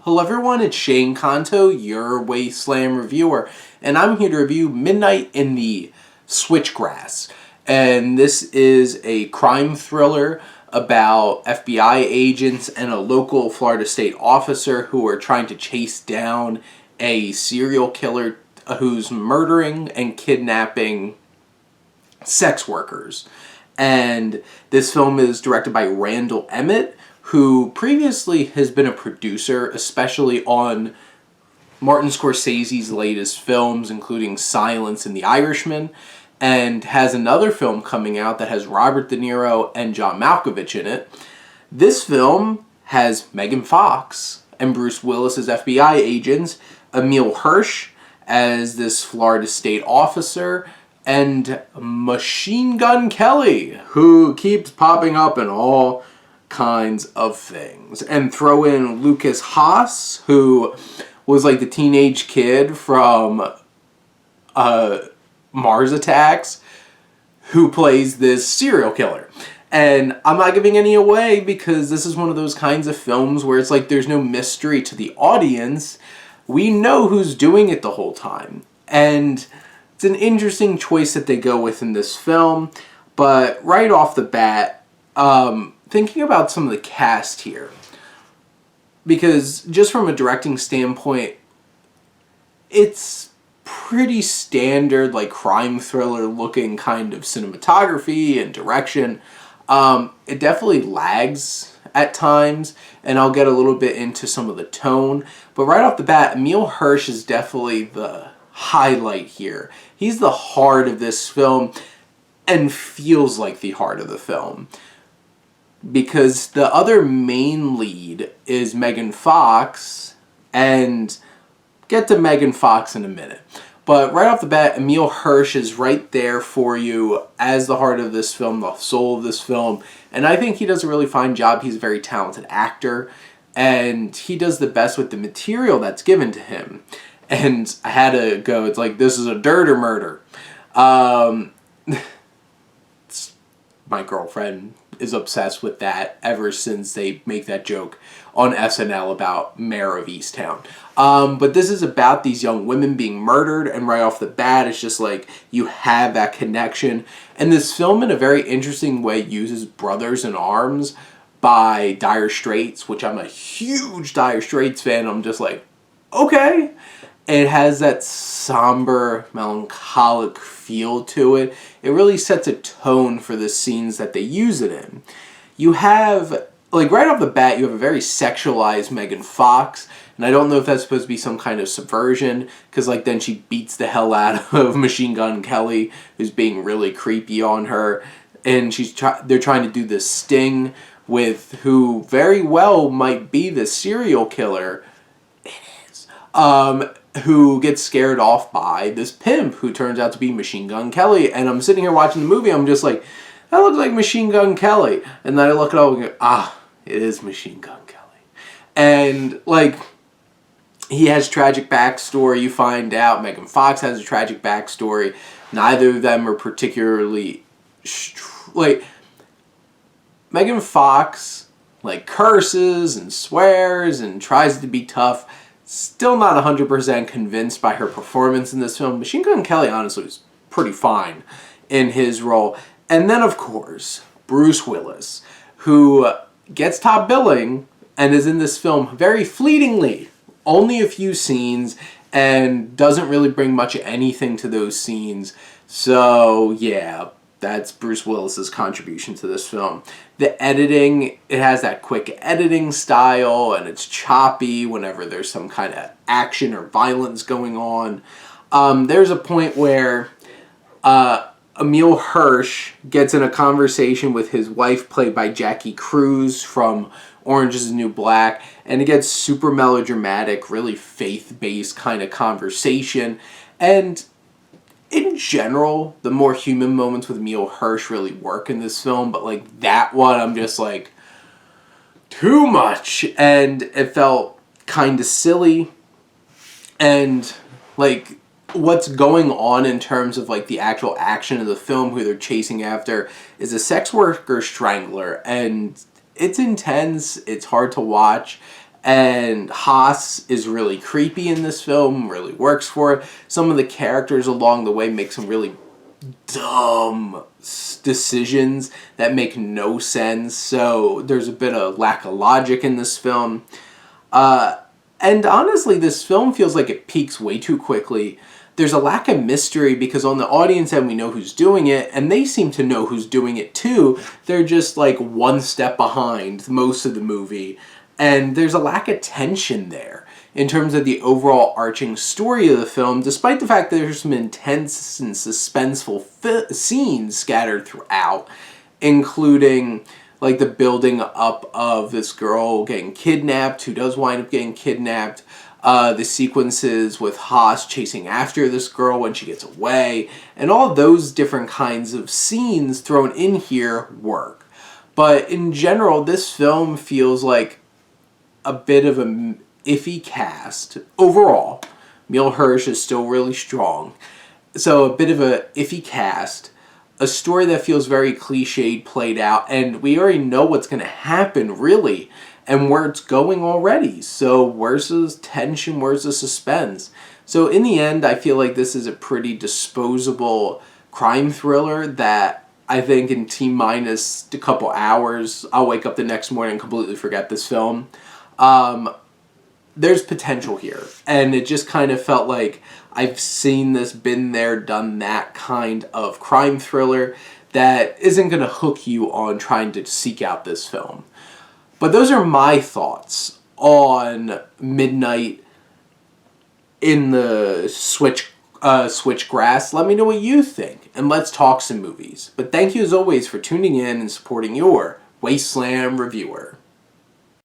Hello everyone, it's Shane Kanto, your Wasteland reviewer, and I'm here to review Midnight in the Switchgrass. And this is a crime thriller about FBI agents and a local Florida state officer who are trying to chase down a serial killer who's murdering and kidnapping sex workers. And this film is directed by Randall Emmett, who previously has been a producer, especially on Martin Scorsese's latest films, including Silence and The Irishman, and has another film coming out that has Robert De Niro and John Malkovich in it. This film has Megan Fox and Bruce Willis as FBI agents, Emile Hirsch as this Florida state officer, and Machine Gun Kelly, who keeps popping up in all kinds of things. And throw in Lucas Haas, who was like the teenage kid from Mars Attacks, who plays this serial killer. And I'm not giving any away because this is one of those kinds of films where it's like there's no mystery to the audience. We know who's doing it the whole time. And it's an interesting choice that they go with in this film. But right off the bat, thinking about some of the cast here, because just from a directing standpoint, it's pretty standard, like crime thriller looking kind of cinematography and direction. It definitely lags at times, and I'll get a little bit into some of the tone. But right off the bat, Emile Hirsch is definitely the highlight here. He's the heart of this film and feels like the heart of the film. Because the other main lead is Megan Fox, and get to Megan Fox in a minute. But right off the bat, Emile Hirsch is right there for you as the heart of this film, the soul of this film. And I think he does a really fine job. He's a very talented actor, and he does the best with the material that's given to him. And I had to go, it's like, this is a dirt or murder. My girlfriend is obsessed with that ever since they make that joke on SNL about Mayor of Easttown. But this is about these young women being murdered, and right off the bat, it's just like you have that connection. And this film, in a very interesting way, uses Brothers in Arms by Dire Straits, which I'm a huge Dire Straits fan. I'm just like, okay. It has that somber, melancholic feel to it. It really sets a tone for the scenes that they use it in. You have, like right off the bat, you have a very sexualized Megan Fox, and I don't know if that's supposed to be some kind of subversion, because like then she beats the hell out of Machine Gun Kelly, who's being really creepy on her, and they're trying to do this sting with who very well might be the serial killer. It is. Who gets scared off by this pimp who turns out to be Machine Gun Kelly. And I'm sitting here watching the movie, I'm just like, that looks like Machine Gun Kelly. And then I look it up and go, it is Machine Gun Kelly. And like, he has tragic backstory, you find out. Megan Fox has a tragic backstory. Neither of them are particularly, like, Megan Fox, like, curses and swears and tries to be tough. Still not 100% convinced by her performance in this film. Machine Gun Kelly, honestly, was pretty fine in his role. And then, of course, Bruce Willis, who gets top billing and is in this film very fleetingly. Only a few scenes, and doesn't really bring much of anything to those scenes. So, yeah, that's Bruce Willis's contribution to this film. The editing, it has that quick editing style, and it's choppy whenever there's some kind of action or violence going on. There's a point where Emile Hirsch gets in a conversation with his wife, played by Jackie Cruz from Orange is the New Black, and it gets super melodramatic, really faith-based kind of conversation. And in general, the more human moments with Emile Hirsch really work in this film, but like that one, I'm just like, too much. And it felt kind of silly. And like what's going on in terms of like the actual action of the film, who they're chasing after, is a sex worker strangler. And it's intense, it's hard to watch. And Haas is really creepy in this film, really works for it. Some of the characters along the way make some really dumb decisions that make no sense. So there's a bit of lack of logic in this film. And honestly, this film feels like it peaks way too quickly. There's a lack of mystery because on the audience end we know who's doing it, and they seem to know who's doing it too. They're just like one step behind most of the movie. And there's a lack of tension there in terms of the overall arching story of the film, despite the fact that there's some intense and suspenseful scenes scattered throughout, including like the building up of this girl getting kidnapped, who does wind up getting kidnapped, the sequences with Haas chasing after this girl when she gets away, and all those different kinds of scenes thrown in here work. But in general, this film feels like a bit of an iffy cast. Overall, Emile Hirsch is still really strong. So a bit of a iffy cast. A story that feels very cliched, played out, and we already know what's going to happen, really, and where it's going already. So where's the tension? Where's the suspense? So in the end, I feel like this is a pretty disposable crime thriller that I think in T-minus a couple hours, I'll wake up the next morning and completely forget this film. There's potential here, and it just kind of felt like I've seen this, been there, done that kind of crime thriller that isn't going to hook you on trying to seek out this film. But those are my thoughts on Midnight in the Switchgrass. Let me know what you think, and let's talk some movies. But thank you as always for tuning in and supporting your Wasteland reviewer.